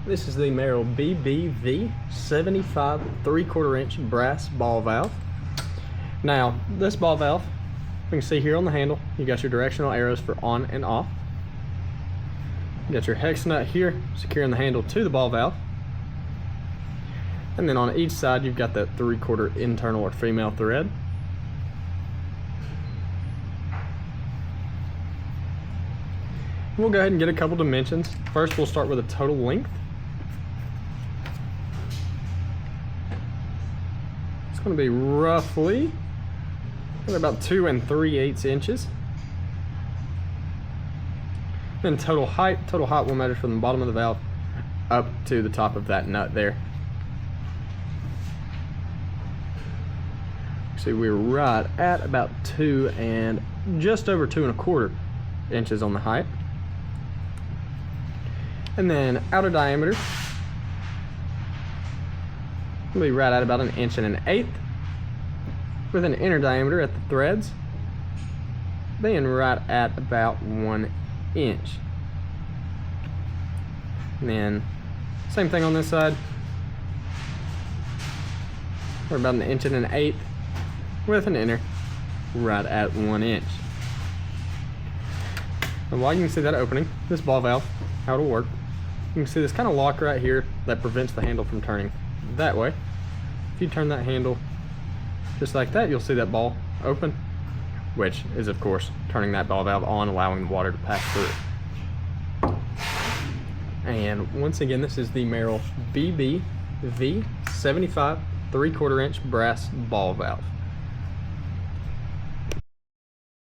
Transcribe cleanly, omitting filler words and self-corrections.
This is the Merrill BBV75 3/4 inch brass ball valve. Now, this ball valve, you can see here on the handle, you got your directional arrows for on and off. You got your hex nut here, securing the handle to the ball valve. And then on each side, you've got that 3/4 internal or female thread. We'll go ahead and get a couple dimensions. First, we'll start with a total length. It's going to be roughly about 2 3/8 inches. Then total height will measure from the bottom of the valve up to the top of that nut there. See, we're right at about 2 and just over 2 1/4 inches on the height. And then outer diameter will be right at about 1 1/8 inches, with an inner diameter at the threads being right at about 1 inch. And then same thing on this side. We're about 1 1/8 inches with an inner right at 1 inch. And while you can see that opening, this ball valve, how it'll work, you can see this kind of lock right here that prevents the handle from turning that way. If you turn that handle just like that, you'll see that ball open, which is of course turning that ball valve on, allowing the water to pass through. And once again, this is the Merrill BBV75 3/4 inch brass ball valve.